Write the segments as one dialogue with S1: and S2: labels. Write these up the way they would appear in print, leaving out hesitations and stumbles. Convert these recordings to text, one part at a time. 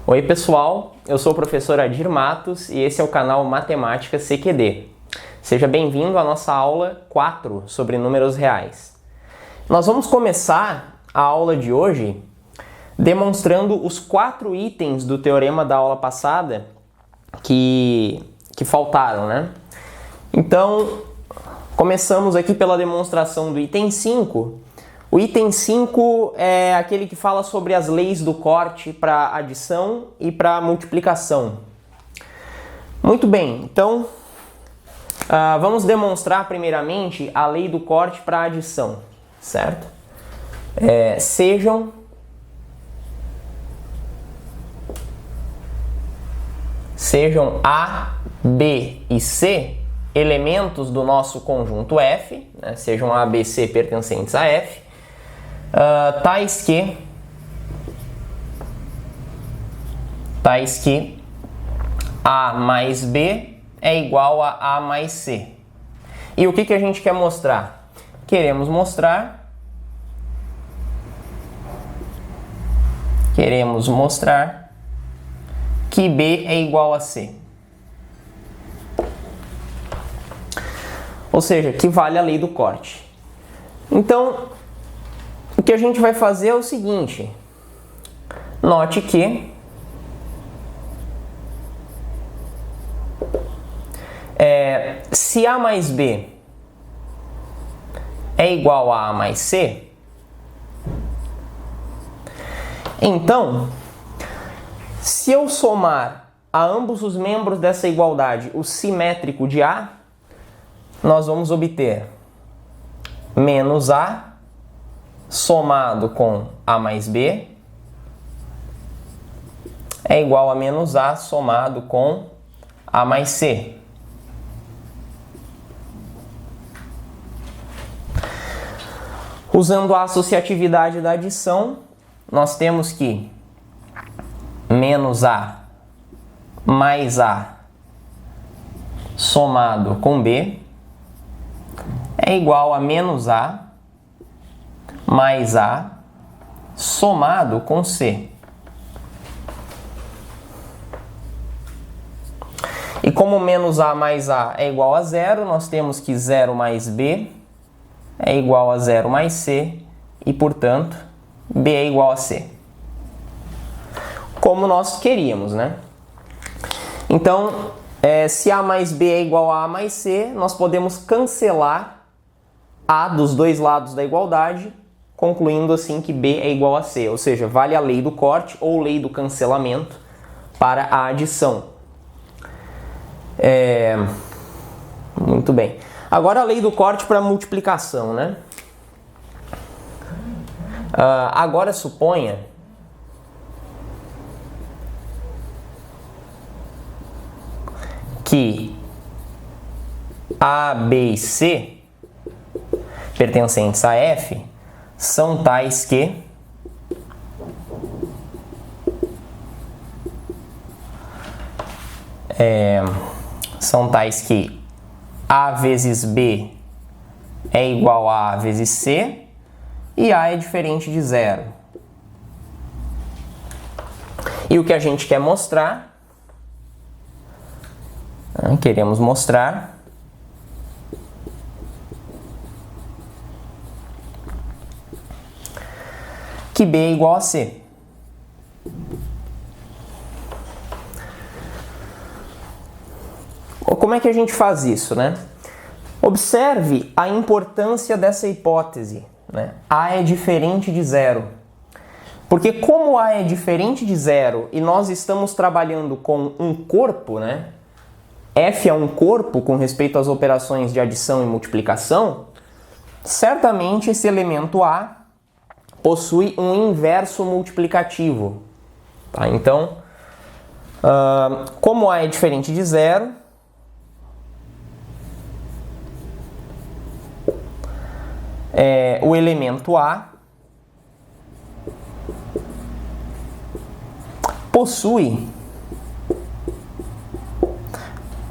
S1: Oi pessoal, eu sou o professor Adir Matos e esse é o canal Matemática CQD. Seja bem-vindo à nossa aula 4 sobre números reais. Nós vamos começar a aula de hoje demonstrando os 4 itens do teorema da aula passada que faltaram, né? Então, começamos aqui pela demonstração do item 5. O item 5 é aquele que fala sobre as leis do corte para adição e para multiplicação. Muito bem, então vamos demonstrar primeiramente a lei do corte para adição, certo? Sejam A, B e C elementos do nosso conjunto F, né? Sejam A, B, C pertencentes a F, tais que A mais B é igual a A mais C. E o que a gente quer mostrar? Queremos mostrar que B é igual a C. Ou seja, que vale a lei do corte. Então, o que a gente vai fazer é o seguinte. Note que se A mais B é igual a A mais C, então, se eu somar a ambos os membros dessa igualdade o simétrico de A, nós vamos obter menos A somado com A mais B é igual a menos A somado com A mais C. Usando a associatividade da adição, nós temos que menos A mais A somado com B é igual a menos A mais A somado com C. E como menos A mais A é igual a zero, nós temos que 0 mais B é igual a 0 mais C e, portanto, B é igual a C. Como nós queríamos, né? Então, se A mais B é igual a A mais C, nós podemos cancelar A dos dois lados da igualdade, concluindo assim que B é igual a C. Ou seja, vale a lei do corte ou lei do cancelamento para a adição. Muito bem. Agora a lei do corte para a multiplicação, né? Agora suponha que A, B e C, pertencentes a F, são tais que A vezes B é igual a A vezes C e A é diferente de zero. E o que a gente quer mostrar? Queremos mostrar que B é igual a C. Como é que a gente faz isso, né? Observe a importância dessa hipótese, né? A é diferente de zero. Porque como A é diferente de zero e nós estamos trabalhando com um corpo, né? F é um corpo com respeito às operações de adição e multiplicação, certamente esse elemento A possui um inverso multiplicativo. Tá? Então, como A é diferente de zero, o elemento A possui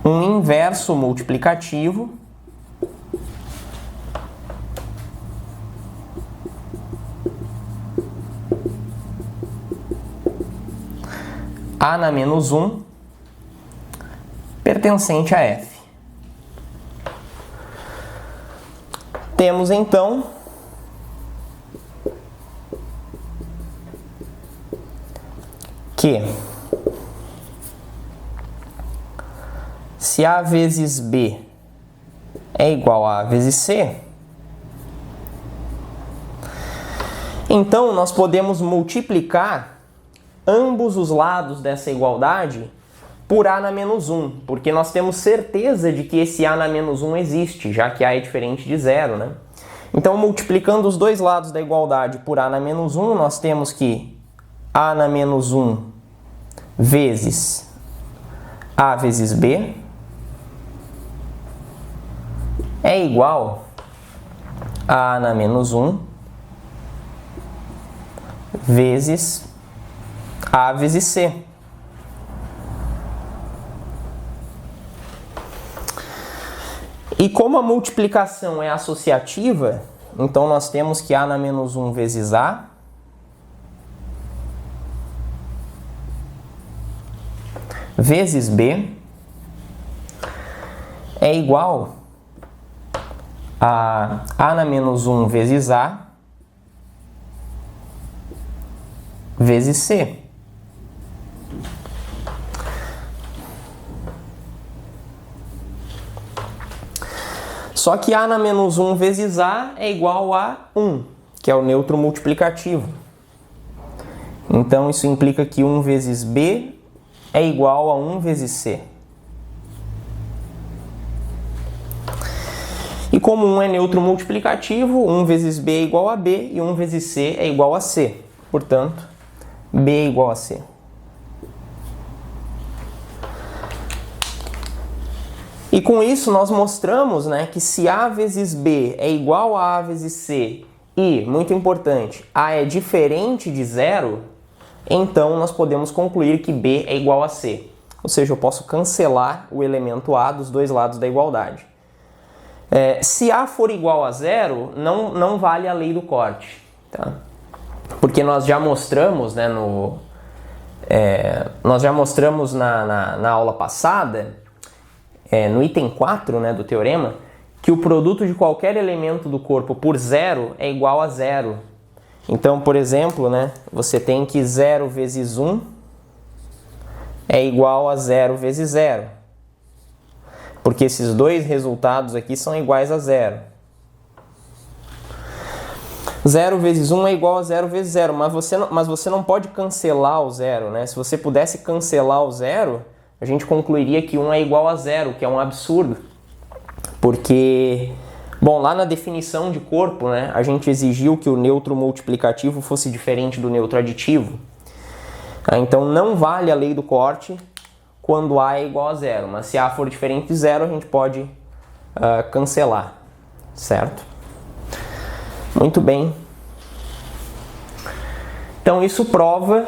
S1: um inverso multiplicativo A na menos 1 pertencente a F. Temos então que se A vezes B é igual a A vezes C, então nós podemos multiplicar ambos os lados dessa igualdade por A na menos 1, porque nós temos certeza de que esse A na menos 1 existe, já que A é diferente de zero, né? Então, multiplicando os dois lados da igualdade por A na menos 1, nós temos que A na menos 1 vezes A vezes B é igual a A na menos 1 vezes A vezes C. E como a multiplicação é associativa, então nós temos que A na menos 1 vezes A vezes B é igual a A na menos 1 vezes A vezes C. Só que A na menos 1 vezes A é igual a 1, que é o neutro multiplicativo. Então isso implica que 1 vezes B é igual a 1 vezes C. E como 1 é neutro multiplicativo, 1 vezes B é igual a B e 1 vezes C é igual a C. Portanto, B é igual a C. E com isso nós mostramos, né, que se A vezes B é igual a A vezes C e, muito importante, A é diferente de zero, então nós podemos concluir que B é igual a C. Ou seja, eu posso cancelar o elemento A dos dois lados da igualdade. Se A for igual a zero, não vale a lei do corte, tá? Porque nós já mostramos, né, na aula passada, no item 4, né, do teorema, que o produto de qualquer elemento do corpo por zero é igual a zero. Então, por exemplo, né, você tem que 0 vezes 1 é igual a 0 vezes 0. Porque esses dois resultados aqui são iguais a zero. 0 vezes 1 é igual a 0 vezes 0, mas você não pode cancelar o zero, né? Se você pudesse cancelar o zero, a gente concluiria que 1 é igual a 0, que é um absurdo. Porque, bom, lá na definição de corpo, né, a gente exigiu que o neutro multiplicativo fosse diferente do neutro aditivo. Então não vale a lei do corte quando A é igual a 0, mas se A for diferente de 0, a gente pode cancelar, certo? Muito bem. Então isso prova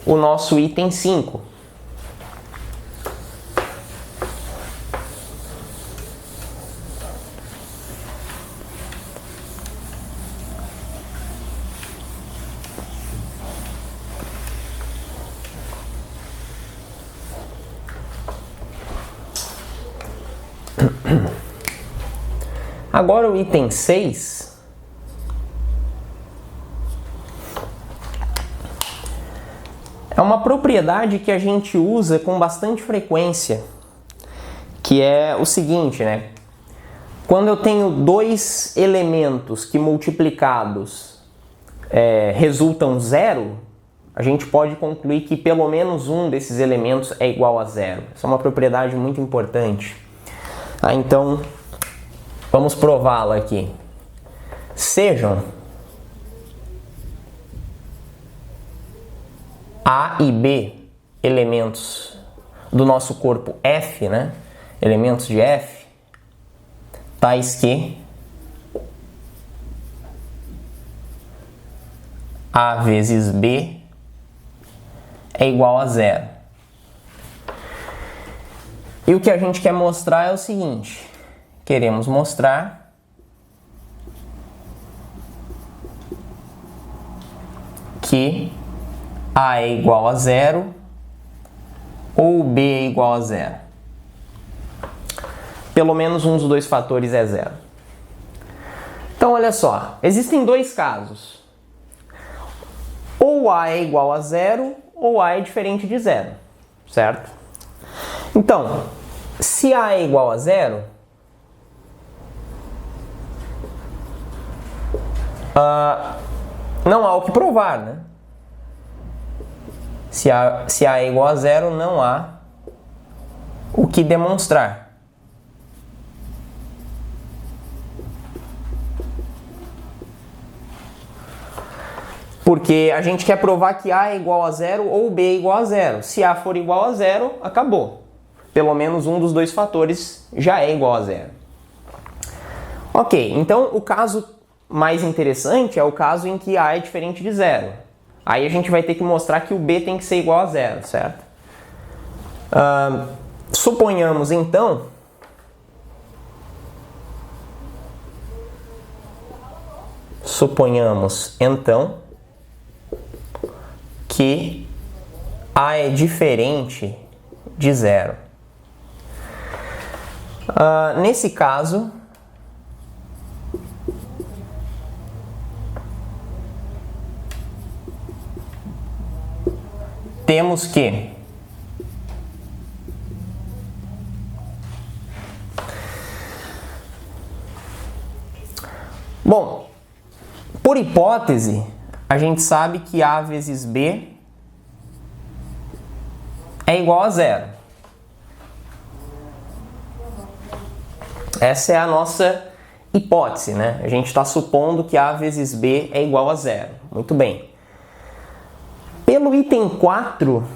S1: o nosso item 5. Agora o item 6 é uma propriedade que a gente usa com bastante frequência, que é o seguinte, né? Quando eu tenho dois elementos que multiplicados resultam zero, a gente pode concluir que pelo menos um desses elementos é igual a zero. Essa é uma propriedade muito importante. Então, vamos prová-la aqui. Sejam A e B elementos do nosso corpo F, né? Elementos de F, tais que A vezes B é igual a zero. E o que a gente quer mostrar é o seguinte: queremos mostrar que A é igual a zero ou B é igual a zero? Pelo menos um dos dois fatores é zero. Então, olha só, existem dois casos. Ou A é igual a zero, ou A é diferente de zero, certo? Então, se A é igual a zero, não há o que provar, né? Se A é igual a zero, não há o que demonstrar. Porque a gente quer provar que A é igual a zero ou B é igual a zero. Se A for igual a zero, acabou. Pelo menos um dos dois fatores já é igual a zero. Ok, então o caso mais interessante é o caso em que A é diferente de zero. Aí a gente vai ter que mostrar que o B tem que ser igual a zero, certo? Suponhamos então que A é diferente de zero. Nesse caso, temos que bom, por hipótese, a gente sabe que A vezes B é igual a zero. Essa é a nossa hipótese, né? A gente está supondo que A vezes B é igual a zero. Muito bem. Pelo item 4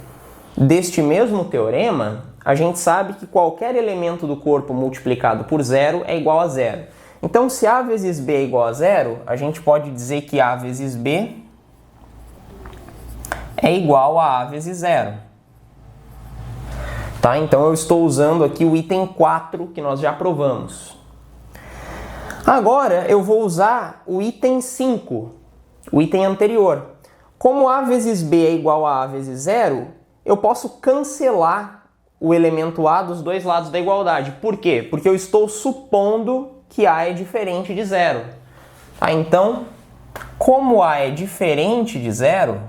S1: deste mesmo teorema, a gente sabe que qualquer elemento do corpo multiplicado por zero é igual a zero. Então, se A vezes B é igual a zero, a gente pode dizer que A vezes B é igual a vezes zero. Tá? Então, eu estou usando aqui o item 4 que nós já provamos. Agora, eu vou usar o item 5, o item anterior. Como A vezes B é igual a vezes zero, eu posso cancelar o elemento A dos dois lados da igualdade. Por quê? Porque eu estou supondo que A é diferente de zero. Então, como A é diferente de zero,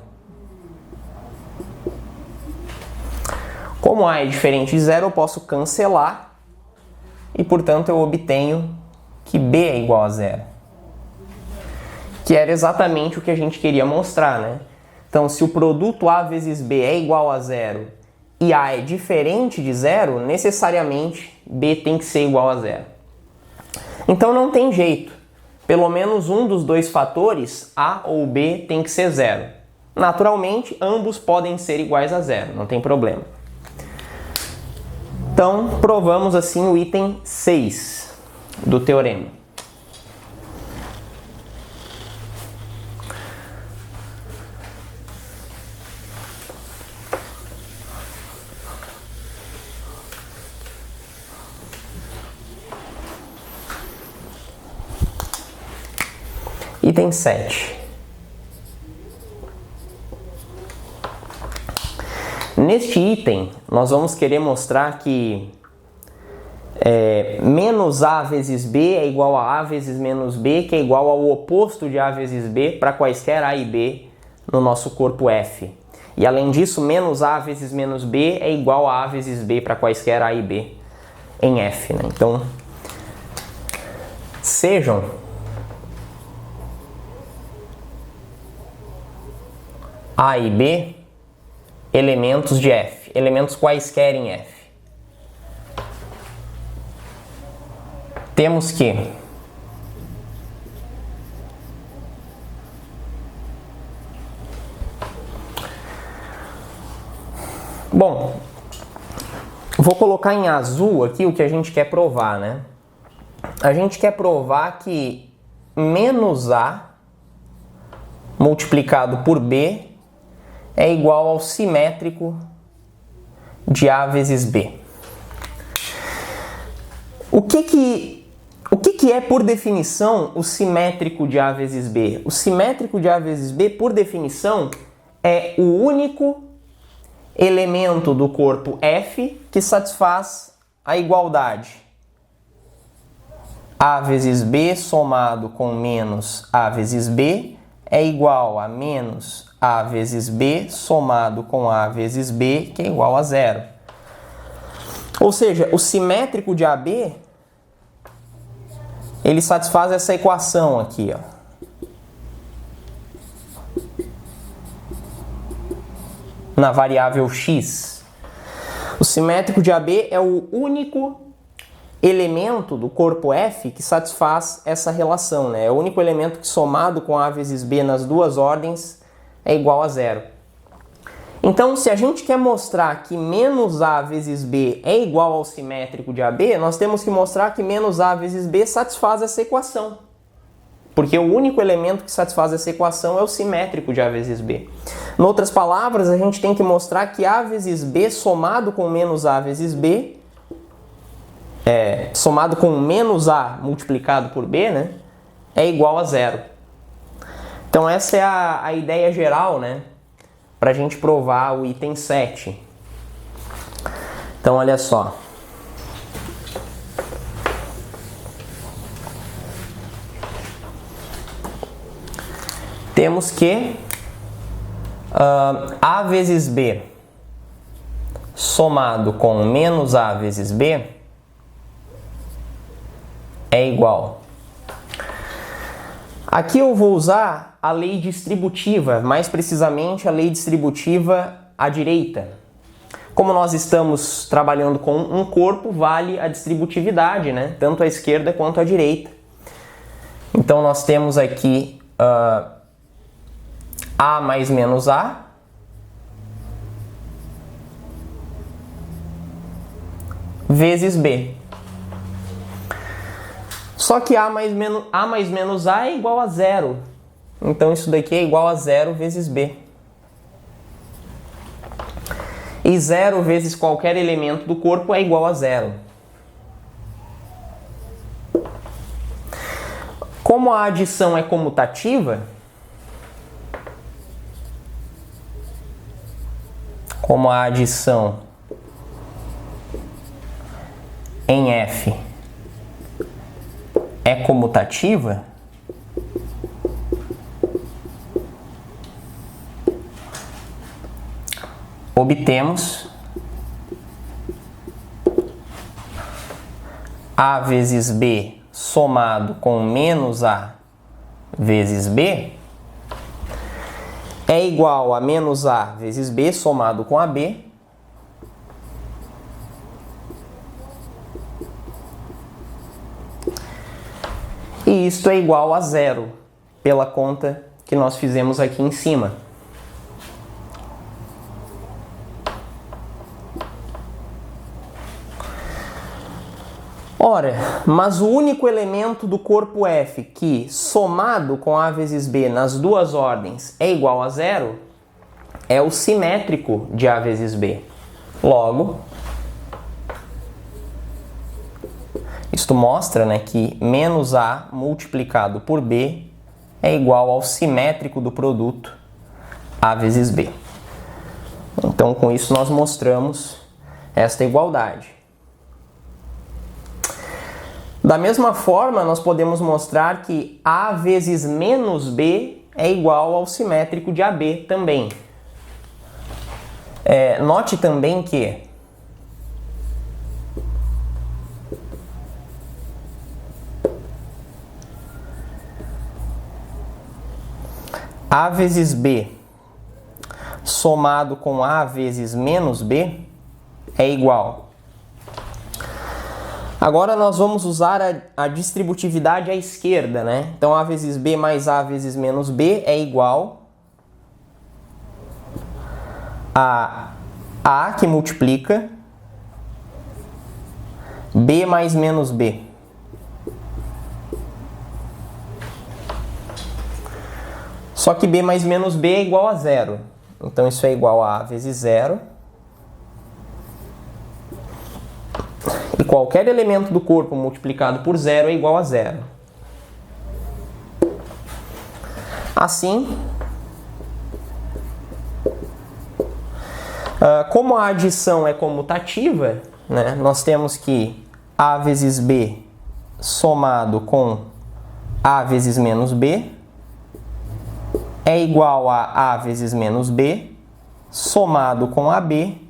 S1: eu posso cancelar e, portanto, eu obtenho que B é igual a zero. Que era exatamente o que a gente queria mostrar, né? Então, se o produto A vezes B é igual a zero e A é diferente de zero, necessariamente B tem que ser igual a zero. Então, não tem jeito. Pelo menos um dos dois fatores, A ou B, tem que ser zero. Naturalmente, ambos podem ser iguais a zero, não tem problema. Então, provamos assim o item 6 do teorema. Item 7. Neste item, nós vamos querer mostrar que menos A vezes B é igual a vezes menos B, que é igual ao oposto de A vezes B para quaisquer A e B no nosso corpo F. E além disso, menos A vezes menos B é igual a vezes B para quaisquer A e B em F, né? Então, sejam A e B elementos de F, elementos quaisquer em F. Temos que bom, vou colocar em azul aqui o que a gente quer provar, né? A gente quer provar que menos A multiplicado por B é igual ao simétrico de A vezes B. O que é, por definição, o simétrico de A vezes B? O simétrico de A vezes B, por definição, é o único elemento do corpo F que satisfaz a igualdade A vezes B somado com menos A vezes B é igual a menos A vezes B somado com A vezes B, que é igual a zero. Ou seja, o simétrico de AB, ele satisfaz essa equação aqui, ó. Na variável x. O simétrico de AB é o único elemento do corpo F que satisfaz essa relação, né? É o único elemento que somado com A vezes B nas duas ordens é igual a zero. Então, se a gente quer mostrar que menos A vezes B é igual ao simétrico de AB, nós temos que mostrar que menos A vezes B satisfaz essa equação. Porque o único elemento que satisfaz essa equação é o simétrico de A vezes B. Em outras palavras, a gente tem que mostrar que A vezes B somado com menos A vezes B, somado com menos A multiplicado por B, né, é igual a zero. Então essa é a ideia geral, né, para a gente provar o item 7. Então olha só. Temos que A vezes B somado com menos A vezes B é igual. Aqui eu vou usar a lei distributiva, mais precisamente a lei distributiva à direita. Como nós estamos trabalhando com um corpo, vale a distributividade, né? Tanto à esquerda quanto à direita. Então nós temos aqui A mais menos A vezes B. Só que A mais menos A é igual a zero. Então isso daqui é igual a zero vezes B. E zero vezes qualquer elemento do corpo é igual a zero. Como a adição é comutativa, como a adição em F é comutativa, obtemos A vezes B somado com menos A vezes B é igual a menos A vezes B somado com AB e isto é igual a zero, pela conta que nós fizemos aqui em cima. Ora, mas o único elemento do corpo F que, somado com A vezes B nas duas ordens, é igual a zero, é o simétrico de A vezes B. Logo, isto mostra, né, que menos A multiplicado por B é igual ao simétrico do produto A vezes B. Então, com isso, nós mostramos esta igualdade. Da mesma forma, nós podemos mostrar que A vezes menos B é igual ao simétrico de AB também. Note também que A vezes B somado com A vezes menos B é igual. Agora nós vamos usar a distributividade à esquerda, né? Então A vezes B mais A vezes menos B é igual a A que multiplica B mais menos B. Só que B mais menos B é igual a zero. Então isso é igual a A vezes zero. E qualquer elemento do corpo multiplicado por zero é igual a zero. Assim, Como a adição é comutativa, né, nós temos que A vezes B somado com A vezes menos B é igual a A vezes menos B somado com AB.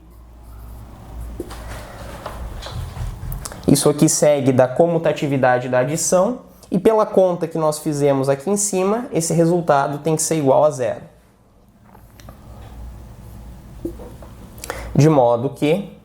S1: Isso aqui segue da comutatividade da adição e pela conta que nós fizemos aqui em cima, esse resultado tem que ser igual a zero. De modo que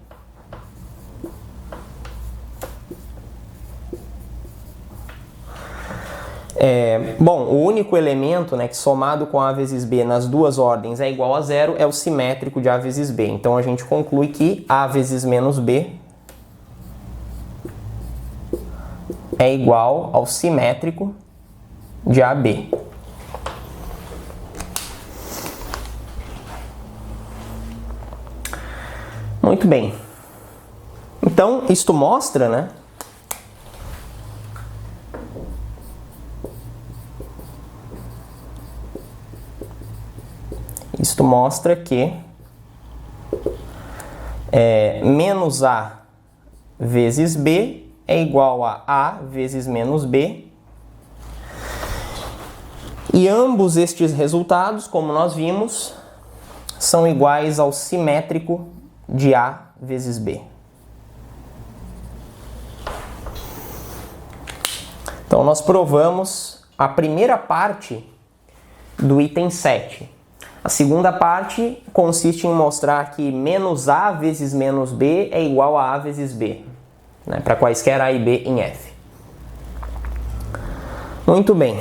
S1: o único elemento, né, que somado com A vezes B nas duas ordens é igual a zero é o simétrico de A vezes B. Então a gente conclui que A vezes menos B é igual ao simétrico de AB. Muito bem. Então, isto mostra, né? Isto mostra que menos A vezes B é igual a A vezes menos B. E ambos estes resultados, como nós vimos, são iguais ao simétrico de A vezes B. Então, nós provamos a primeira parte do item 7. A segunda parte consiste em mostrar que menos A vezes menos B é igual a A vezes B, né, para quaisquer A e B em F. Muito bem.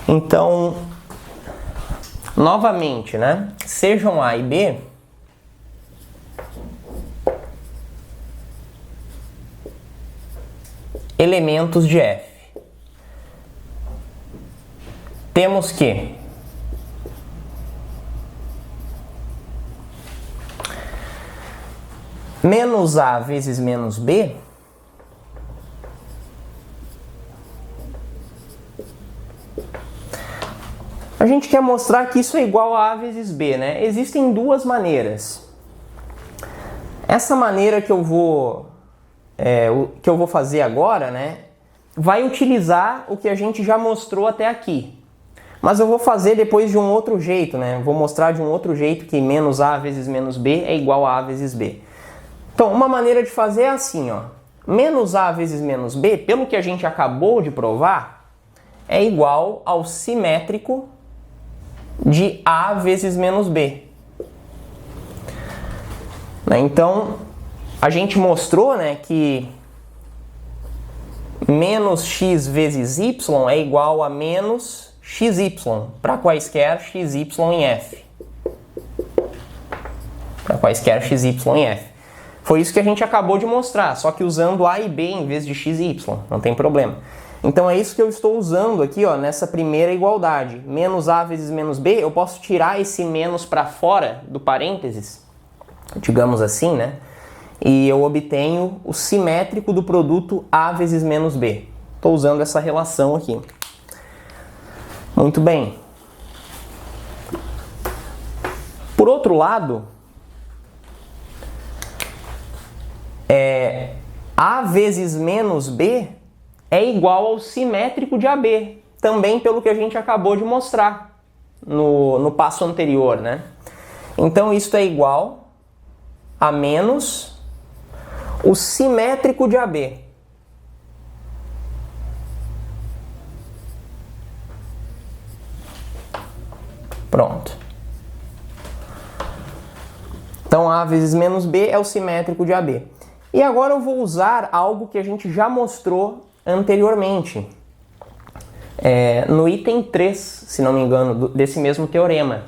S1: Então, novamente, né? Sejam A e B, elementos de F. Temos que menos A vezes menos B a gente quer mostrar que isso é igual a A vezes B, né? Existem duas maneiras. Essa maneira que eu vou fazer agora, né, vai utilizar o que a gente já mostrou até aqui. Mas eu vou fazer depois de um outro jeito, né? Vou mostrar de um outro jeito que menos A vezes menos B é igual a A vezes B. Então, uma maneira de fazer é assim, ó. Menos A vezes menos B, pelo que a gente acabou de provar, é igual ao simétrico de A vezes menos B. Então, a gente mostrou, né, que menos x vezes y é igual a menos xy, para quaisquer xy em F. Para quaisquer xy em F. Foi isso que a gente acabou de mostrar, só que usando A e B em vez de x e y, não tem problema. Então é isso que eu estou usando aqui, ó, nessa primeira igualdade. Menos A vezes menos B, eu posso tirar esse menos para fora do parênteses, digamos assim, né? E eu obtenho o simétrico do produto A vezes menos B. Estou usando essa relação aqui. Muito bem. Por outro lado, A vezes menos B é igual ao simétrico de AB, também pelo que a gente acabou de mostrar no passo anterior, né? Então, isto é igual a menos o simétrico de AB. Pronto. Então, A vezes menos B é o simétrico de AB. E agora eu vou usar algo que a gente já mostrou anteriormente, no item 3, se não me engano, desse mesmo teorema.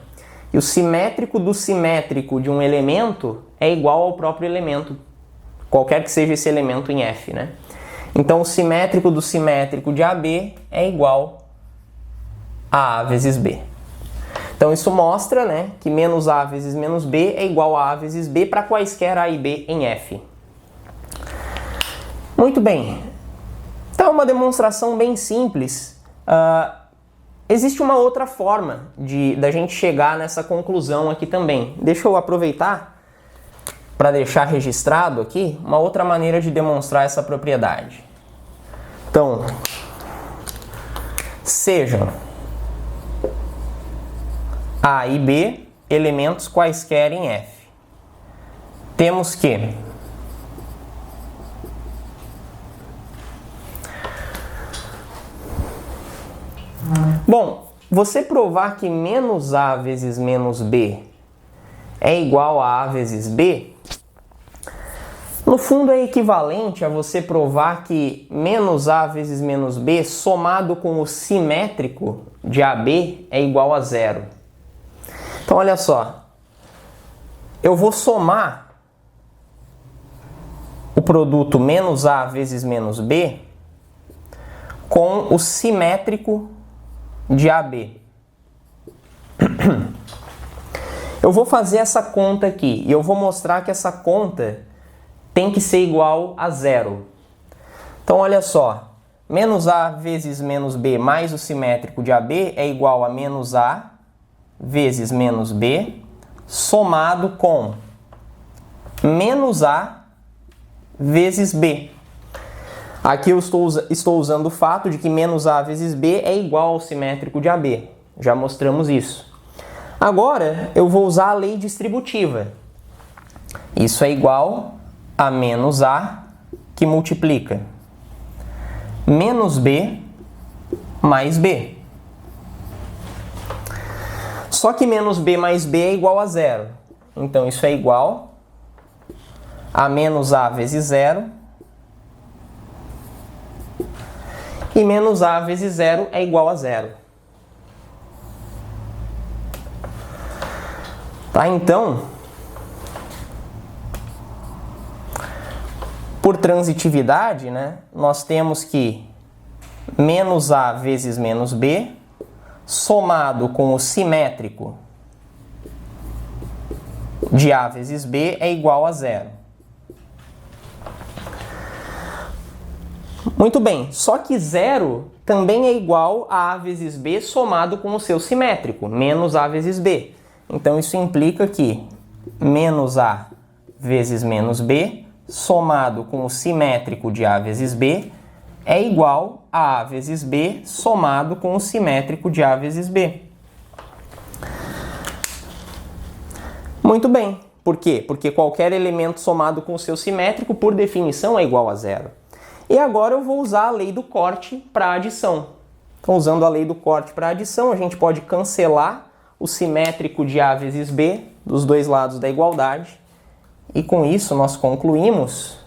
S1: E o simétrico do simétrico de um elemento é igual ao próprio elemento, qualquer que seja esse elemento em F, né? Então, o simétrico do simétrico de AB é igual a A vezes B. Então isso mostra, né, que menos A vezes menos B é igual a vezes B para quaisquer A e B em F. Muito bem. Então é uma demonstração bem simples. Existe uma outra forma da gente chegar nessa conclusão aqui também. Deixa eu aproveitar para deixar registrado aqui uma outra maneira de demonstrar essa propriedade. Então, sejam A e B elementos quaisquer em F. Temos que bom, você provar que menos A vezes menos B é igual a A vezes B, no fundo é equivalente a você provar que menos A vezes menos B somado com o simétrico de AB é igual a zero. Então olha só, eu vou somar o produto menos A vezes menos B com o simétrico de AB. Eu vou fazer essa conta aqui e eu vou mostrar que essa conta tem que ser igual a zero. Então olha só, menos A vezes menos B mais o simétrico de AB é igual a menos A vezes menos B somado com menos A vezes B. Aqui eu estou usando o fato de que menos A vezes B é igual ao simétrico de AB. Já mostramos isso. Agora eu vou usar a lei distributiva. Isso é igual a menos A que multiplica menos B mais B. Só que menos B mais B é igual a zero. Então isso é igual a menos A vezes zero. E menos A vezes zero é igual a zero. Tá, então, por transitividade, né, nós temos que menos A vezes menos B somado com o simétrico de A vezes B é igual a zero. Muito bem, só que zero também é igual a A vezes B somado com o seu simétrico, menos A vezes B. Então isso implica que menos A vezes menos B somado com o simétrico de A vezes B é igual a A vezes B somado com o simétrico de A vezes B. Muito bem. Por quê? Porque qualquer elemento somado com o seu simétrico, por definição, é igual a zero. E agora eu vou usar a lei do corte para adição. Então, usando a lei do corte para adição, a gente pode cancelar o simétrico de A vezes B dos dois lados da igualdade. E com isso nós concluímos,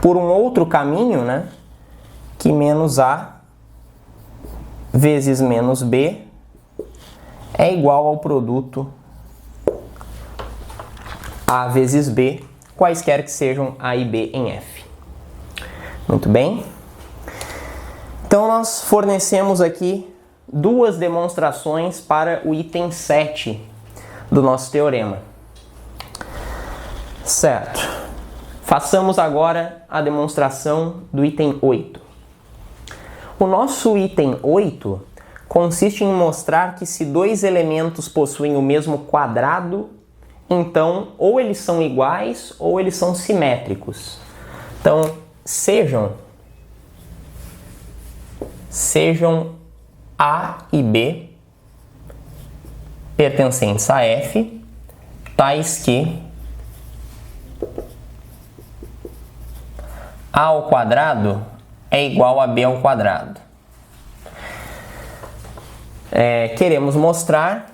S1: por um outro caminho, né, que menos A vezes menos B é igual ao produto A vezes B, quaisquer que sejam A e B em F. Muito bem. Então nós fornecemos aqui duas demonstrações para o item 7 do nosso teorema. Certo. Façamos agora a demonstração do item 8. O nosso item 8 consiste em mostrar que se dois elementos possuem o mesmo quadrado, então ou eles são iguais ou eles são simétricos. Então, sejam A e B pertencentes a F, tais que A ao quadrado é igual a B ao quadrado. Queremos mostrar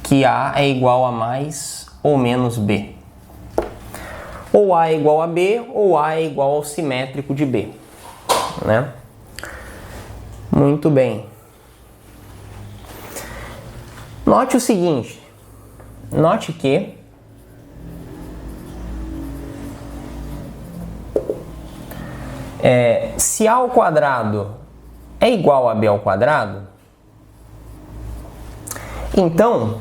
S1: que A é igual a mais ou menos B. Ou A é igual a B, ou A é igual ao simétrico de B. Né? Muito bem. Note o seguinte. Note que Se A ao quadrado é igual a B ao quadrado, então,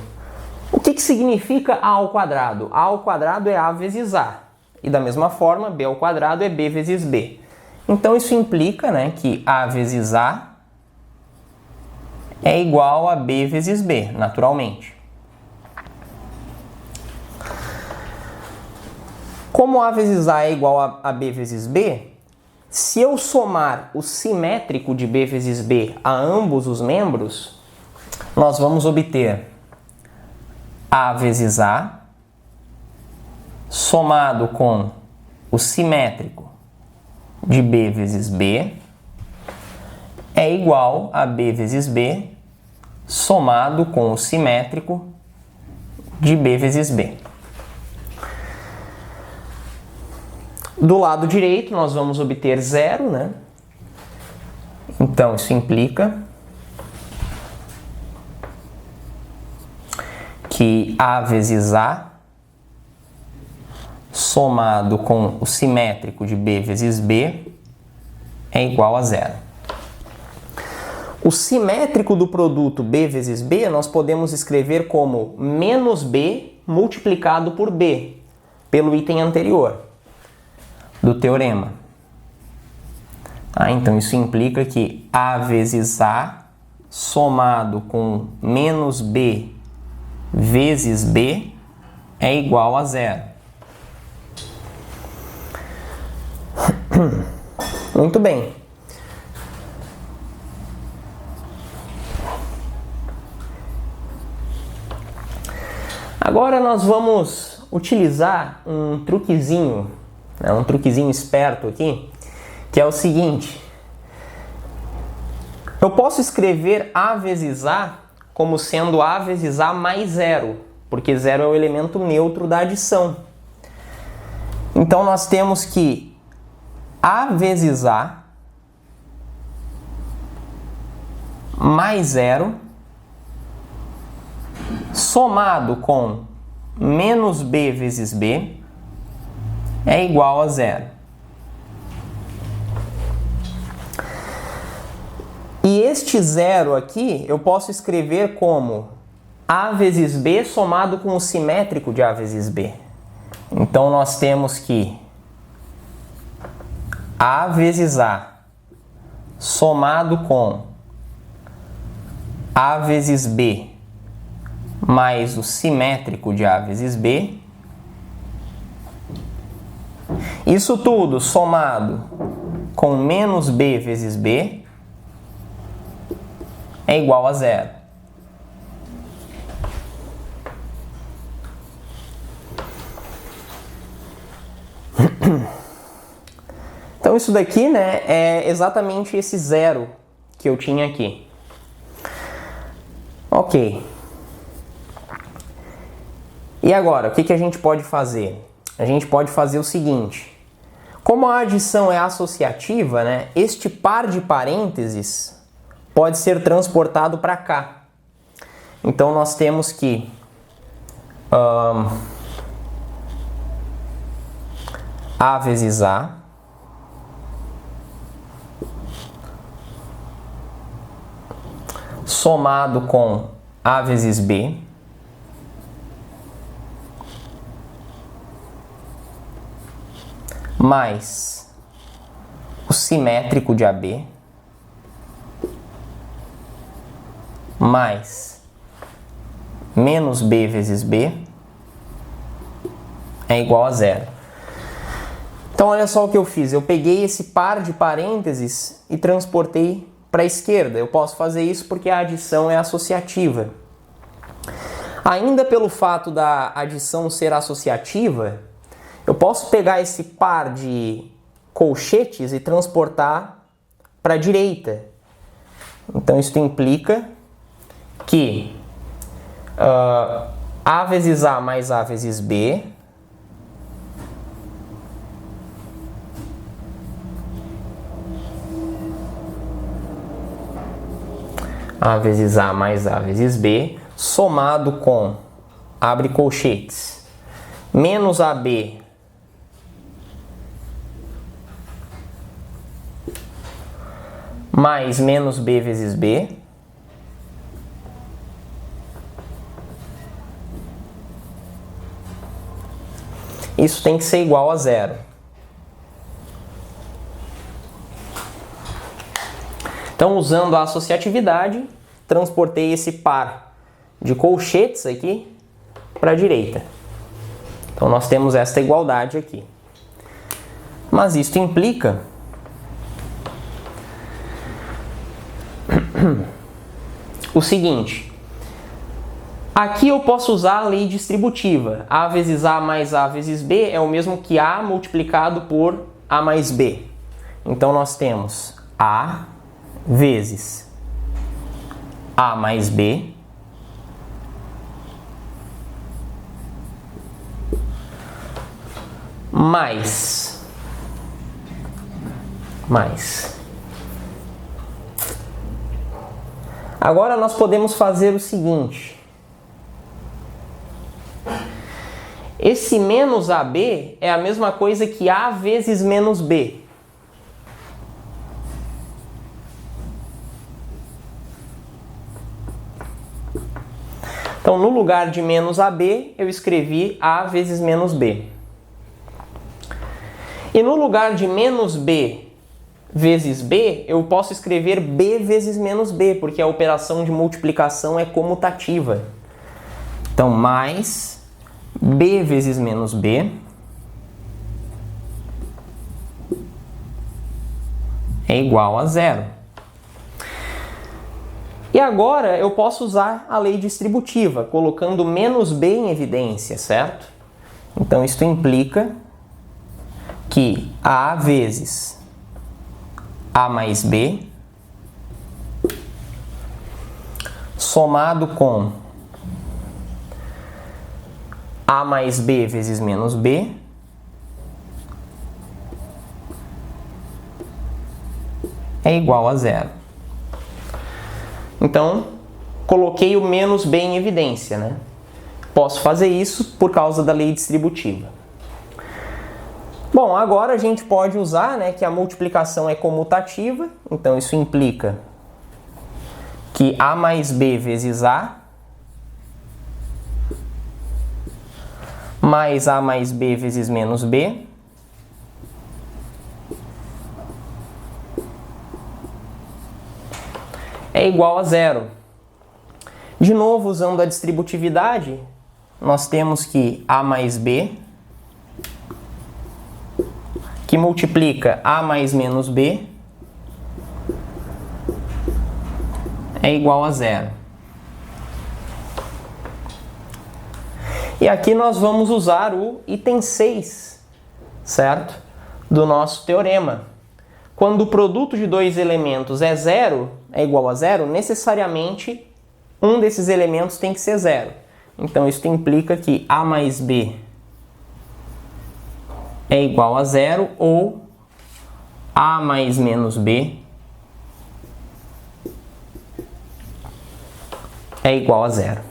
S1: o que significa A ao quadrado? A ao quadrado é A vezes A. E da mesma forma, B ao quadrado é B vezes B. Então, isso implica, né, que A vezes A é igual a B vezes B, naturalmente. Como A vezes A é igual a B vezes B, se eu somar o simétrico de B vezes B a ambos os membros, nós vamos obter A vezes A somado com o simétrico de B vezes B é igual a B vezes B somado com o simétrico de B vezes B. Do lado direito, nós vamos obter zero, né? Então, isso implica que A vezes A somado com o simétrico de B vezes B é igual a zero. O simétrico do produto B vezes B nós podemos escrever como menos B multiplicado por B, pelo item anterior do teorema. Então isso implica que A vezes A somado com menos B vezes B é igual a zero. Muito bem. Agora nós vamos utilizar um truquezinho, né, um truquezinho esperto aqui, que é o seguinte. Eu posso escrever A vezes A como sendo A vezes A mais zero, porque zero é o elemento neutro da adição. Então nós temos que A vezes A mais zero somado com menos B vezes B é igual a zero. E este zero aqui eu posso escrever como A vezes B somado com o simétrico de A vezes B. Então nós temos que A vezes A somado com A vezes B mais o simétrico de A vezes B. Isso tudo somado com menos B vezes B é igual a zero. Então isso daqui, né, é exatamente esse zero que eu tinha aqui. Ok. E agora, o que a gente pode fazer? A gente pode fazer o seguinte. Como a adição é associativa, né, este par de parênteses pode ser transportado para cá. Então nós temos que A vezes A somado com A vezes B mais o simétrico de AB mais menos B vezes B é igual a zero. Então olha só o que eu fiz. Eu peguei esse par de parênteses e transportei para a esquerda. Eu posso fazer isso porque a adição é associativa. Ainda pelo fato da adição ser associativa, eu posso pegar esse par de colchetes e transportar para a direita. Então isso implica que A vezes A mais A vezes B A vezes A mais A vezes B somado com, abre colchetes, menos AB mais menos B vezes B, isso tem que ser igual a zero. Então, usando a associatividade, transportei esse par de colchetes aqui para a direita. Então, nós temos esta igualdade aqui. Mas isto implica o seguinte. Aqui eu posso usar a lei distributiva. A vezes A mais A vezes B é o mesmo que A multiplicado por A mais B. Então, nós temos A vezes A mais B mais Agora nós podemos fazer o seguinte. Esse menos AB é a mesma coisa que A vezes menos B. Então, no lugar de menos AB, eu escrevi A vezes menos B. E no lugar de menos B vezes B, eu posso escrever B vezes menos B, porque a operação de multiplicação é comutativa. Então, mais B vezes menos B é igual a zero. E agora eu posso usar a lei distributiva, colocando menos B em evidência, certo? Então, isso implica que A vezes A mais B somado com A mais B vezes menos B é igual a zero. Então, coloquei o menos B em evidência, né? Posso fazer isso por causa da lei distributiva. Bom, agora a gente pode usar, né, que a multiplicação é comutativa, então isso implica que A mais B vezes A mais A mais B vezes menos B é igual a zero. De novo, usando a distributividade, nós temos que A mais B, que multiplica A mais menos B, é igual a zero. E aqui nós vamos usar o item 6, certo? Do nosso teorema. Quando o produto de dois elementos é zero, é igual a zero, necessariamente um desses elementos tem que ser zero. Então isso implica que A mais B é igual a zero ou A mais menos B é igual a zero.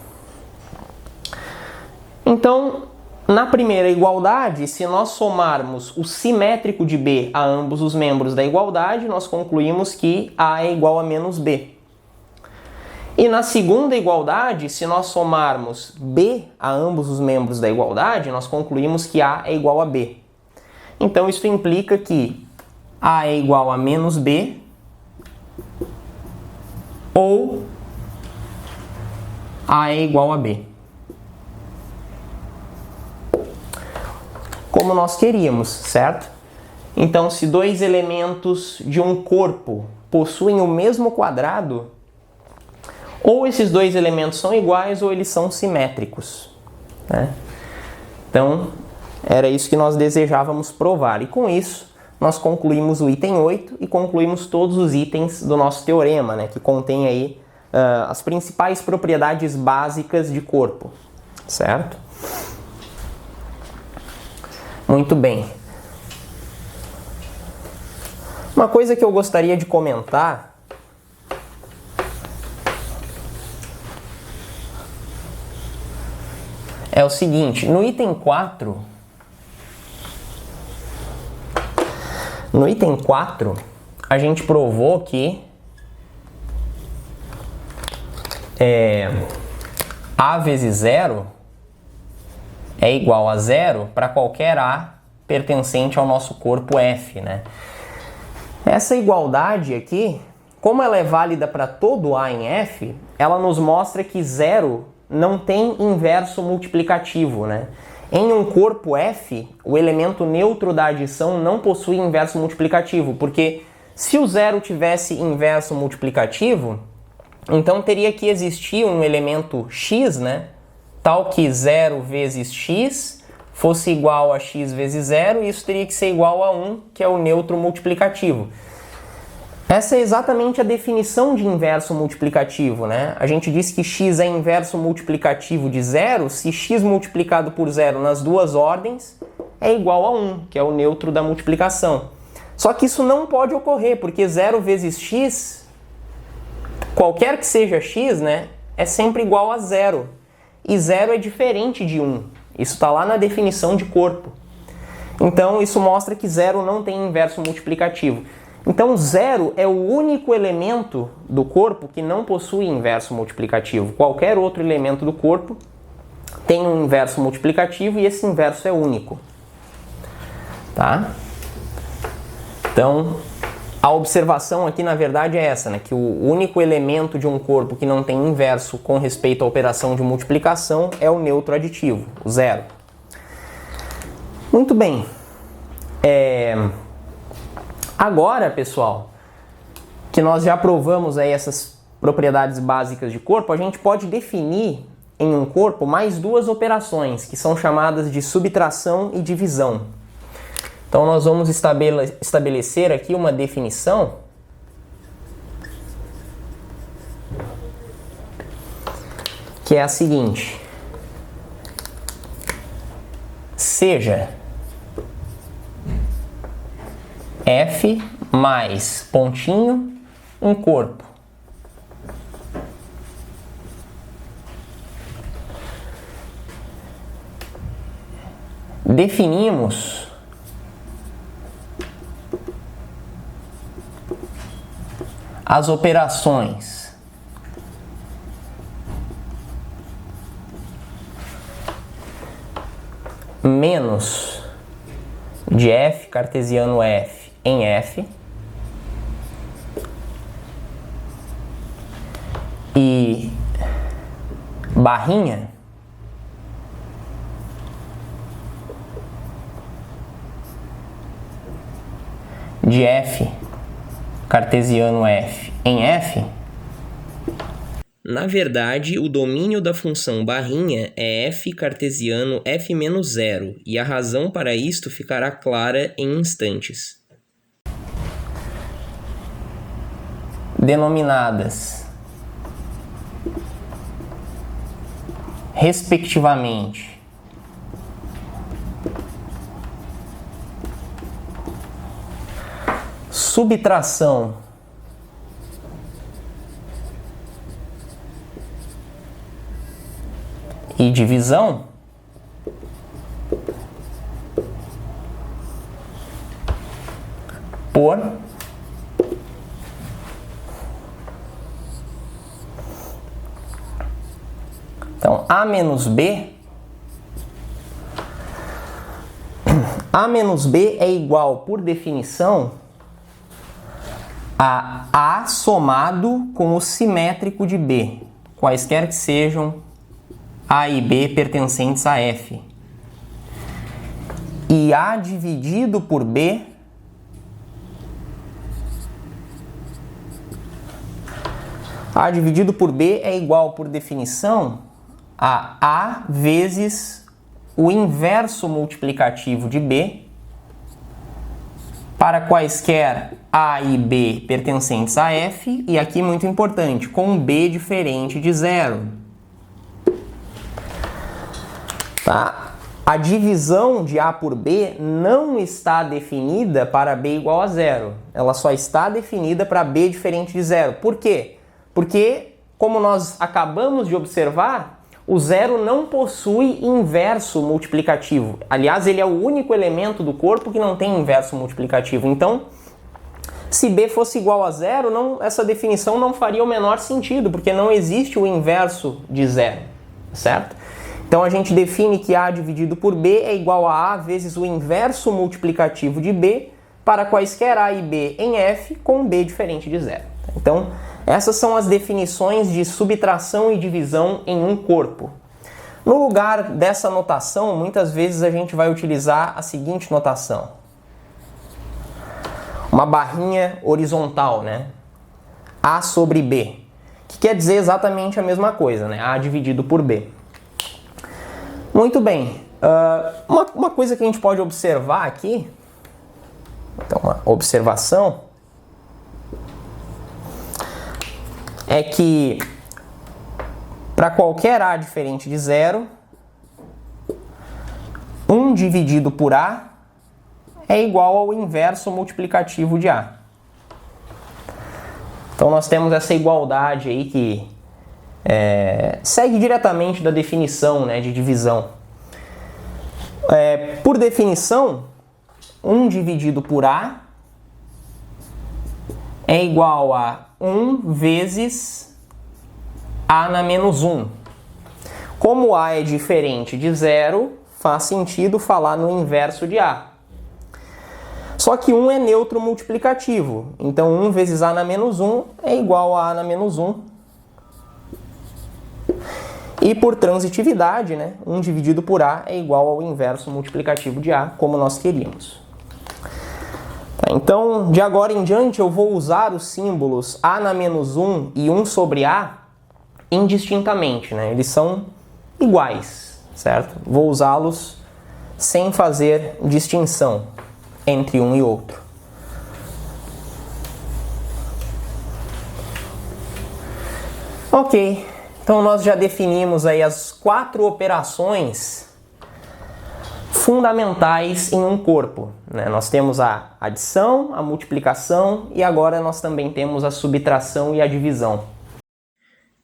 S1: Então, na primeira igualdade, se nós somarmos o simétrico de B a ambos os membros da igualdade, nós concluímos que A é igual a menos B. E na segunda igualdade, se nós somarmos B a ambos os membros da igualdade, nós concluímos que A é igual a B. Então, isso implica que A é igual a menos B ou A é igual a B. Como nós queríamos, certo? Então, se dois elementos de um corpo possuem o mesmo quadrado, ou esses dois elementos são iguais ou eles são simétricos, né? Então, era isso que nós desejávamos provar. E com isso, nós concluímos o item 8 e concluímos todos os itens do nosso teorema, né? Que contém aí as principais propriedades básicas de corpo, certo? Muito bem. Uma coisa que eu gostaria de comentar é o seguinte, no item 4, a gente provou que A vezes 0 é igual a 0 para qualquer A pertencente ao nosso corpo F, né? Essa igualdade aqui, como ela é válida para todo A em F, ela nos mostra que 0 não tem inverso multiplicativo, né? Em um corpo F, o elemento neutro da adição não possui inverso multiplicativo, porque se o 0 tivesse inverso multiplicativo, então teria que existir um elemento x, né? Tal que 0 vezes x fosse igual a x vezes 0, e isso teria que ser igual a 1, que é o neutro multiplicativo. Essa é exatamente a definição de inverso multiplicativo, né? A gente disse que x é inverso multiplicativo de 0 se x multiplicado por 0 nas duas ordens é igual a 1, que é o neutro da multiplicação. Só que isso não pode ocorrer, porque 0 vezes x, qualquer que seja x, né, é sempre igual a 0. E 0 é diferente de 1. Isso está lá na definição de corpo. Então, isso mostra que 0 não tem inverso multiplicativo. Então, 0 é o único elemento do corpo que não possui inverso multiplicativo. Qualquer outro elemento do corpo tem um inverso multiplicativo e esse inverso é único. Tá? Então, a observação aqui, na verdade, é essa, né? Que o único elemento de um corpo que não tem inverso com respeito à operação de multiplicação é o neutro aditivo, o 0. Muito bem. Agora, pessoal, que nós já provamos aí essas propriedades básicas de corpo, a gente pode definir em um corpo mais duas operações, que são chamadas de subtração e divisão. Então, nós vamos estabelecer aqui uma definição que é a seguinte: seja F mais pontinho um corpo definimos as operações menos de F cartesiano F em F e barrinha de F cartesiano F em F. Na verdade, o domínio da função barrinha é f cartesiano f menos 0, e a razão para isto ficará clara em instantes. Denominadas respectivamente subtração e divisão, por então A menos B é igual, por definição, a A somado com o simétrico de B, quaisquer que sejam A e B pertencentes a F. E A dividido por B é igual, por definição, a A vezes o inverso multiplicativo de B para quaisquer A e B pertencentes a F, e aqui muito importante, com B diferente de 0. Tá? A divisão de A por B não está definida para B igual a 0. Ela só está definida para B diferente de 0. Por quê? Porque, como nós acabamos de observar, o 0 não possui inverso multiplicativo. Aliás, ele é o único elemento do corpo que não tem inverso multiplicativo. Então, Se b fosse igual a zero, essa definição não faria o menor sentido, porque não existe o inverso de zero, certo? Então a gente define que a dividido por b é igual a vezes o inverso multiplicativo de b para quaisquer a e b em f com b diferente de zero. Então essas são as definições de subtração e divisão em um corpo. No lugar dessa notação, muitas vezes a gente vai utilizar a seguinte notação. Uma barrinha horizontal, né? A sobre b, que quer dizer exatamente a mesma coisa, né? A dividido por b. Muito bem. Uma coisa que a gente pode observar aqui, então uma observação, é que para qualquer a diferente de zero, 1 dividido por a é igual ao inverso multiplicativo de a. Então nós temos essa igualdade aí que segue diretamente da definição, né, de divisão. Por definição, 1 dividido por a é igual a 1 vezes a na menos 1. Como a é diferente de zero, faz sentido falar no inverso de a. Só que 1 é neutro multiplicativo, então 1 vezes a na menos 1 é igual a na menos 1. E por transitividade, né, 1 dividido por a é igual ao inverso multiplicativo de a, como nós queríamos. Então, de agora em diante, eu vou usar os símbolos a na menos 1 e 1 sobre a indistintamente, né? Eles são iguais, certo? Vou usá-los sem fazer distinção entre um e outro. Ok, então nós já definimos aí as 4 operações fundamentais em um corpo, né? Nós temos a adição, a multiplicação e agora nós também temos a subtração e a divisão.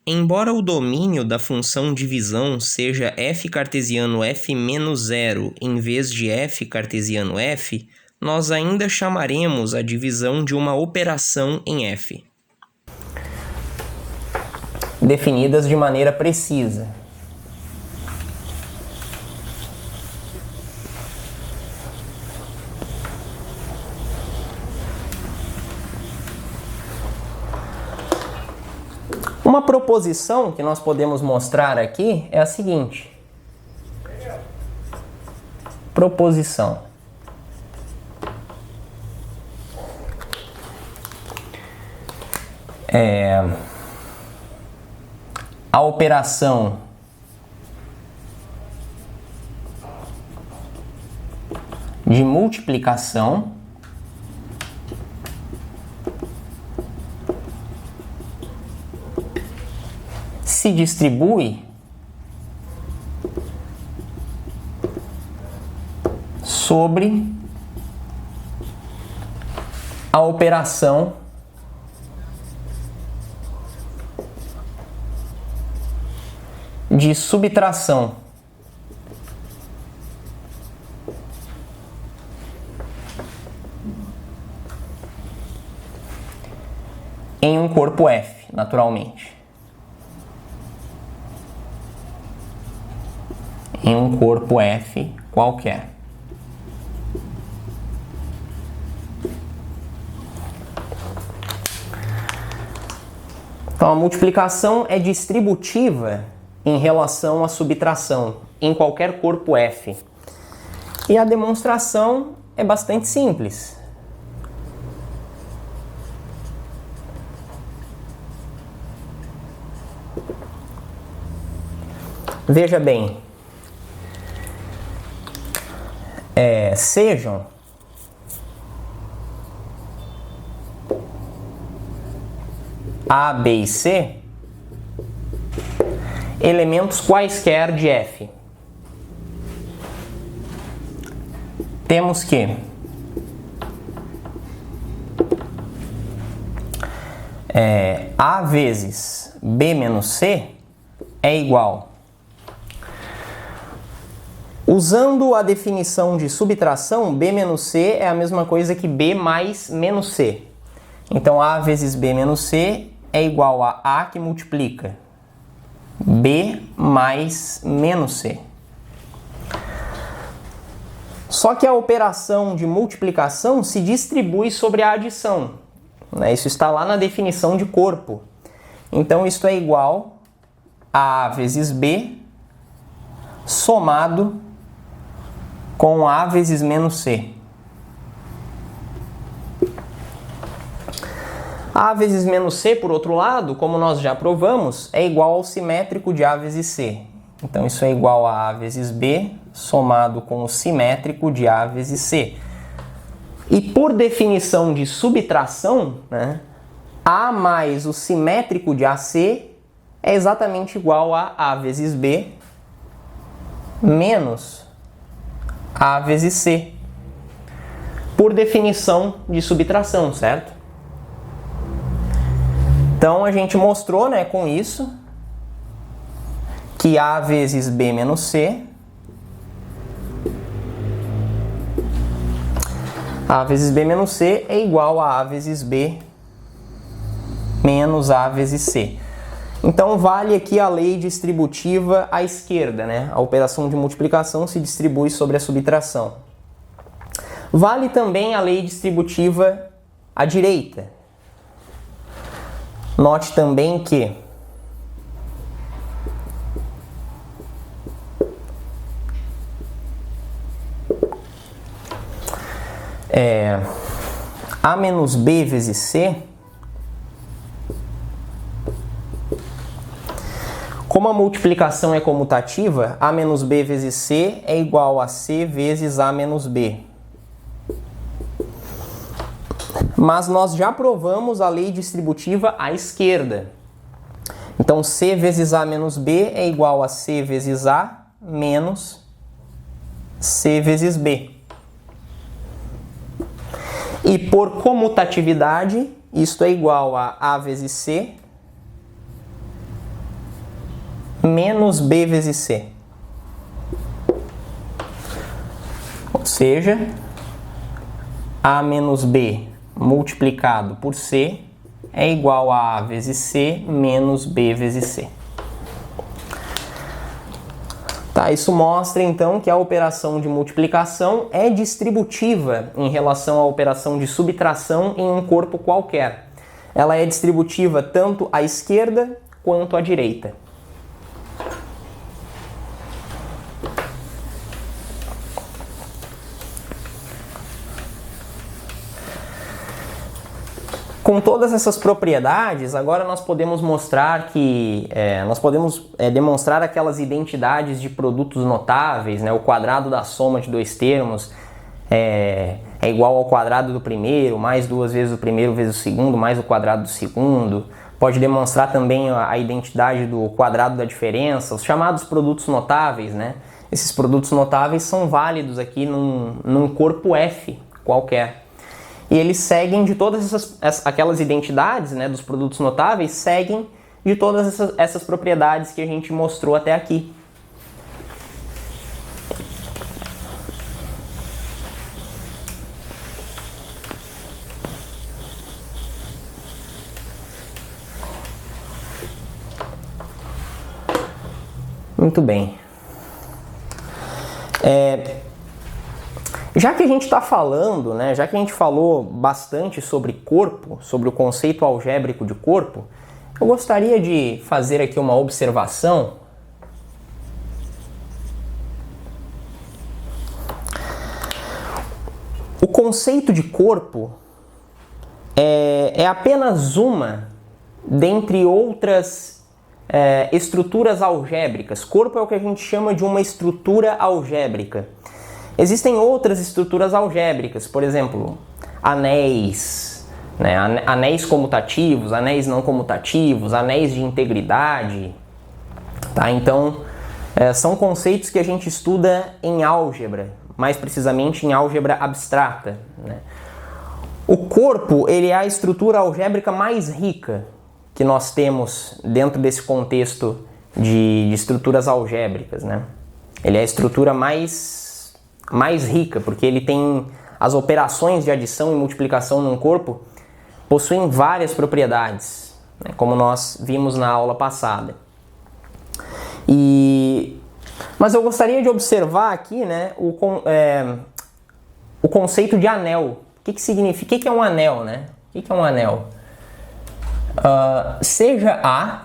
S1: Embora o domínio da função divisão seja f cartesiano f menos 0 em vez de f cartesiano f, nós ainda chamaremos a divisão de uma operação em f. Definidas de maneira precisa. Uma proposição que nós podemos mostrar aqui é a seguinte. Proposição. A operação de multiplicação se distribui sobre a operação de subtração. Em um corpo F, naturalmente. Em um corpo F qualquer. Então a multiplicação é distributiva em relação à subtração em qualquer corpo F. E a demonstração é bastante simples. Veja bem, sejam A, B e C elementos quaisquer de F. Temos que A vezes B menos C é igual. Usando a definição de subtração, B menos C é a mesma coisa que B mais menos C. Então A vezes B menos C é igual a A que multiplica B mais menos C. Só que a operação de multiplicação se distribui sobre a adição, né? Isso está lá na definição de corpo. Então isto é igual a A vezes B somado com A vezes menos C. A vezes menos C, por outro lado, como nós já provamos, é igual ao simétrico de A vezes C. Então isso é igual a A vezes B somado com o simétrico de A vezes C. E por definição de subtração, né, A mais o simétrico de AC é exatamente igual a A vezes B menos A vezes C. Por definição de subtração, certo? Então a gente mostrou, né, com isso que A vezes B menos C, A vezes B menos C é igual a A vezes B menos A vezes C. Então vale aqui a lei distributiva à esquerda, né? A operação de multiplicação se distribui sobre a subtração. Vale também a lei distributiva à direita. Note também que A menos B vezes C, como a multiplicação é comutativa, A menos B vezes C é igual a C vezes A menos B. Mas nós já provamos a lei distributiva à esquerda. Então C vezes A menos B é igual a C vezes A menos C vezes B. E por comutatividade, isto é igual a A vezes C menos B vezes C. Ou seja, A menos B multiplicado por C é igual a A vezes C menos B vezes C. Tá, isso mostra então que a operação de multiplicação é distributiva em relação à operação de subtração em um corpo qualquer. Ela é distributiva tanto à esquerda quanto à direita. Com todas essas propriedades, agora nós podemos mostrar que demonstrar aquelas identidades de produtos notáveis, né? O quadrado da soma de dois termos é igual ao quadrado do primeiro, mais duas vezes o primeiro vezes o segundo, mais o quadrado do segundo. Pode demonstrar também a identidade do quadrado da diferença, os chamados produtos notáveis, né? Esses produtos notáveis são válidos aqui num corpo F qualquer. E eles seguem de todas aquelas identidades, né, dos produtos notáveis, seguem de todas essas propriedades que a gente mostrou até aqui. Muito bem. Já que a gente está falando, né, já que a gente falou bastante sobre corpo, sobre o conceito algébrico de corpo, eu gostaria de fazer aqui uma observação. O conceito de corpo é apenas uma dentre outras estruturas algébricas. Corpo é o que a gente chama de uma estrutura algébrica. Existem outras estruturas algébricas, por exemplo, anéis, né? Anéis comutativos, anéis não comutativos, anéis de integridade. Tá? Então, são conceitos que a gente estuda em álgebra, mais precisamente em álgebra abstrata, né? O corpo ele é a estrutura algébrica mais rica que nós temos dentro desse contexto de estruturas algébricas, né? Ele é a estrutura mais rica, porque ele tem as operações de adição e multiplicação num corpo possuem várias propriedades, né, como nós vimos na aula passada. Mas eu gostaria de observar aqui, né, o conceito de anel. O que significa? O que é um anel, né? O que é um anel? Seja A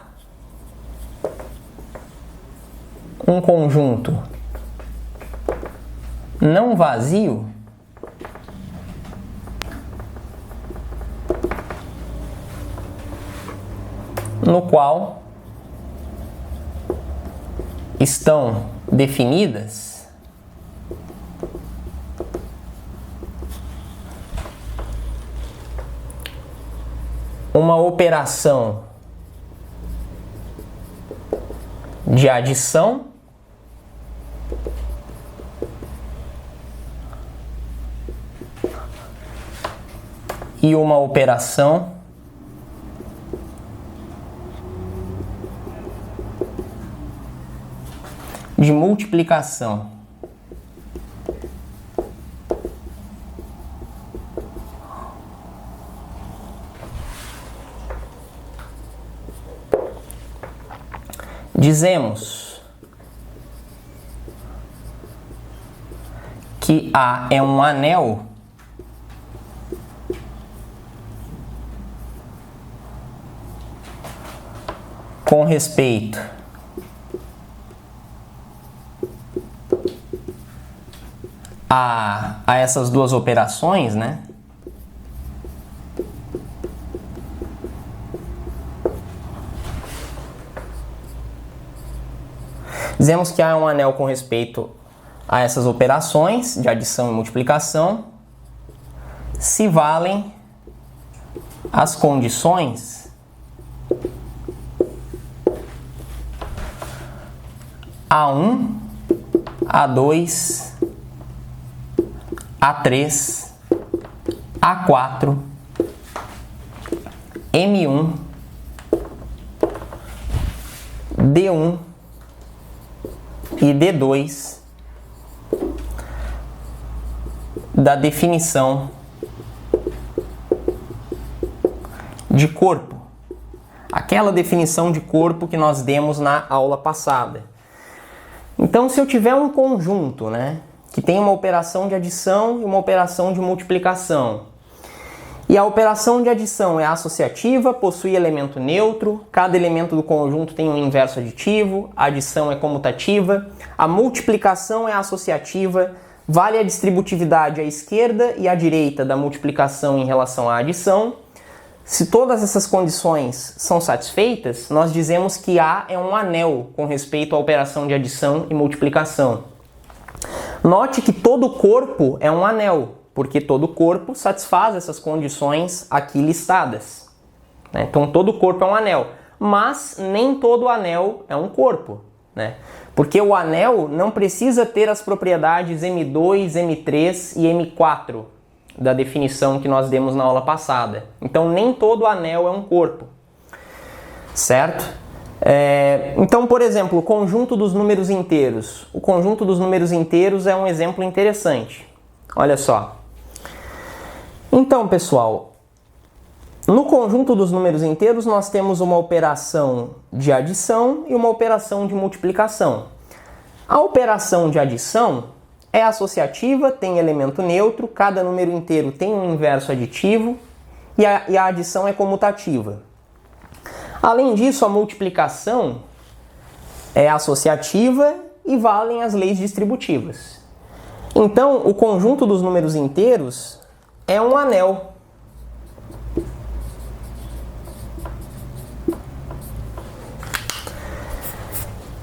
S1: um conjunto não vazio, no qual estão definidas uma operação de adição e uma operação de multiplicação. Dizemos que A é um anel com respeito a essas duas operações, né? Dizemos que A é um anel com respeito a essas operações de adição e multiplicação, se valem as condições A1, A2, A3, A4, M1, D1 e D2 da definição de corpo. Aquela definição de corpo que nós demos na aula passada. Então, se eu tiver um conjunto, né, que tem uma operação de adição e uma operação de multiplicação, e a operação de adição é associativa, possui elemento neutro, cada elemento do conjunto tem um inverso aditivo, a adição é comutativa, a multiplicação é associativa, vale a distributividade à esquerda e à direita da multiplicação em relação à adição. Se todas essas condições são satisfeitas, nós dizemos que A é um anel com respeito à operação de adição e multiplicação. Note que todo corpo é um anel, porque todo corpo satisfaz essas condições aqui listadas. Então todo corpo é um anel, mas nem todo anel é um corpo, né? Porque o anel não precisa ter as propriedades M2, M3 e M4 da definição que nós demos na aula passada. Então nem todo anel é um corpo, certo? Então, por exemplo, o conjunto dos números inteiros. O conjunto dos números inteiros é um exemplo interessante. Olha só. Então, pessoal, no conjunto dos números inteiros nós temos uma operação de adição e uma operação de multiplicação. A operação de adição é associativa, tem elemento neutro, cada número inteiro tem um inverso aditivo e a adição é comutativa. Além disso, a multiplicação é associativa e valem as leis distributivas. Então, o conjunto dos números inteiros é um anel.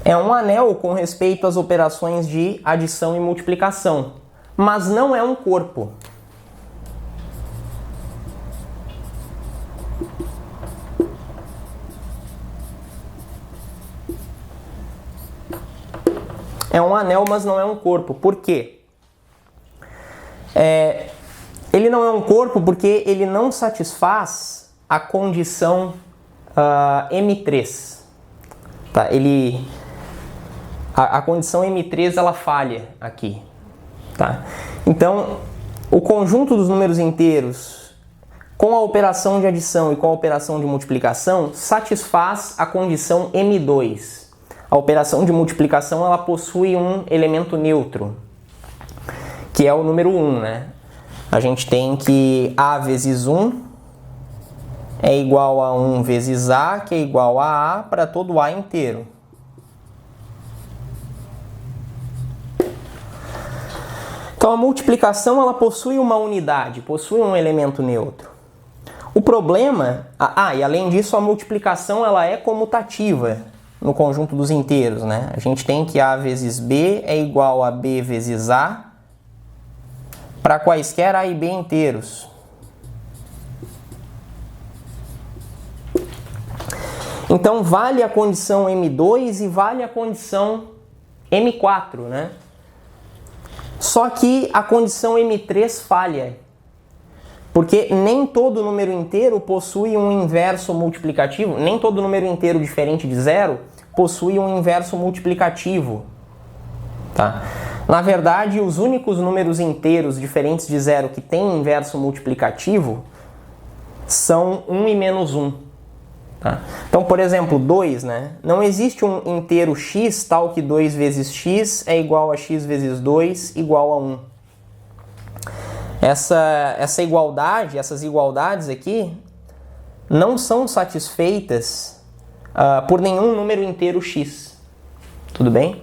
S1: É um anel com respeito às operações de adição e multiplicação, mas não é um corpo. É um anel, mas não é um corpo. Por quê? Ele não é um corpo porque ele não satisfaz a condição M3. Tá? A condição M3 ela falha aqui. Tá? Então, o conjunto dos números inteiros com a operação de adição e com a operação de multiplicação, satisfaz a condição M2. A operação de multiplicação ela possui um elemento neutro, que é o número 1, né? A gente tem que A vezes 1 é igual a 1 vezes A, que é igual a A para todo A inteiro. Então a multiplicação ela possui uma unidade, possui um elemento neutro. O problema, e além disso a multiplicação ela é comutativa no conjunto dos inteiros, né? A gente tem que A vezes B é igual a B vezes A para quaisquer A e B inteiros. Então vale a condição M2 e vale a condição M4, né? Só que a condição M3 falha, porque nem todo número inteiro possui um inverso multiplicativo, nem todo número inteiro diferente de zero possui um inverso multiplicativo. Tá? Na verdade, os únicos números inteiros diferentes de zero que têm inverso multiplicativo são 1 e menos 1. Tá? Então, por exemplo, 2, né? Não existe um inteiro x tal que 2 vezes x é igual a x vezes 2 igual a 1. Essa igualdade, essas igualdades aqui não são satisfeitas por nenhum número inteiro x. Tudo bem?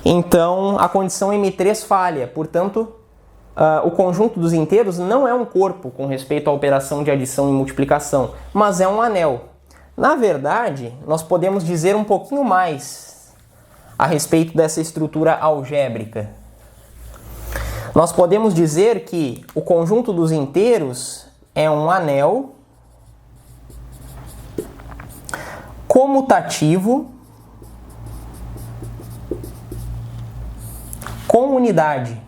S1: Então, a condição M3 falha. Portanto, o conjunto dos inteiros não é um corpo com respeito à operação de adição e multiplicação, mas é um anel. Na verdade, nós podemos dizer um pouquinho mais a respeito dessa estrutura algébrica. Nós podemos dizer que o conjunto dos inteiros é um anel comutativo com unidade.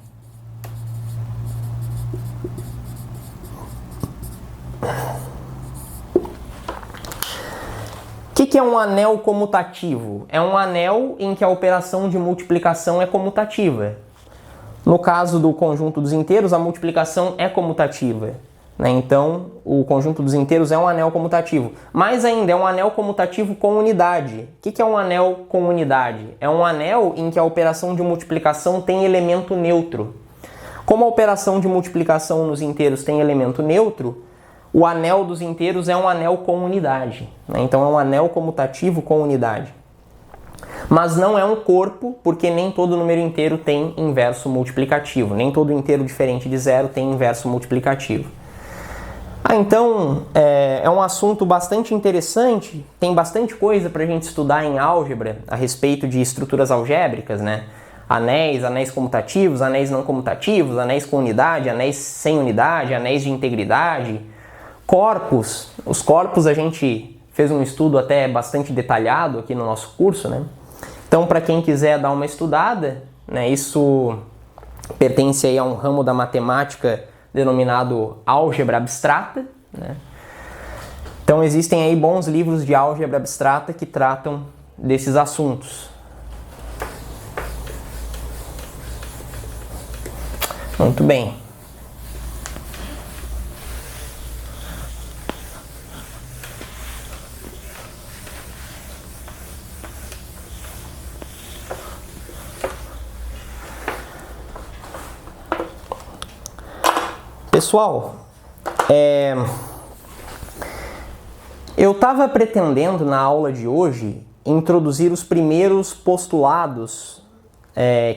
S1: O que é um anel comutativo? É um anel em que a operação de multiplicação é comutativa. No caso do conjunto dos inteiros, a multiplicação é comutativa, né? Então, o conjunto dos inteiros é um anel comutativo. Mais ainda, é um anel comutativo com unidade. O que é um anel com unidade? É um anel em que a operação de multiplicação tem elemento neutro. Como a operação de multiplicação nos inteiros tem elemento neutro, o anel dos inteiros é um anel com unidade, né? Então é um anel comutativo com unidade. Mas não é um corpo, porque nem todo número inteiro tem inverso multiplicativo. Nem todo inteiro diferente de zero tem inverso multiplicativo. Então é um assunto bastante interessante, tem bastante coisa para a gente estudar em álgebra a respeito de estruturas algébricas, né? Anéis, anéis comutativos, anéis não comutativos, anéis com unidade, anéis sem unidade, anéis de integridade. Corpos, os corpos a gente fez um estudo até bastante detalhado aqui no nosso curso, né? Então, para quem quiser dar uma estudada, né, isso pertence aí a um ramo da matemática denominado álgebra abstrata, né? Então, existem aí bons livros de álgebra abstrata que tratam desses assuntos. Muito bem. Pessoal, eu estava pretendendo na aula de hoje introduzir os primeiros postulados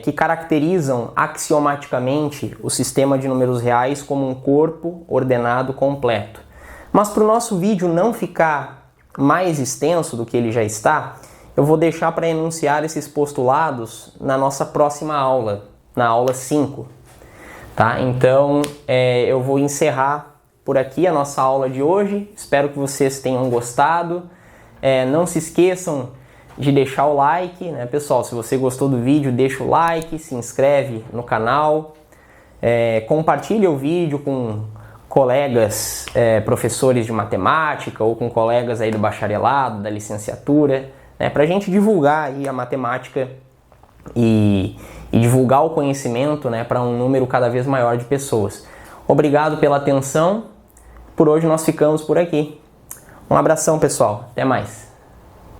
S1: que caracterizam axiomaticamente o sistema de números reais como um corpo ordenado completo. Mas para o nosso vídeo não ficar mais extenso do que ele já está, eu vou deixar para enunciar esses postulados na nossa próxima aula, na aula 5. Tá? Então, eu vou encerrar por aqui a nossa aula de hoje. Espero que vocês tenham gostado. Não se esqueçam de deixar o like, né, pessoal? Se você gostou do vídeo, deixa o like, se inscreve no canal, compartilha o vídeo com colegas professores de matemática ou com colegas aí do bacharelado, da licenciatura, né, para a gente divulgar aí a matemática e divulgar o conhecimento, né, para um número cada vez maior de pessoas. Obrigado pela atenção. Por hoje nós ficamos por aqui. Um abração, pessoal. Até mais.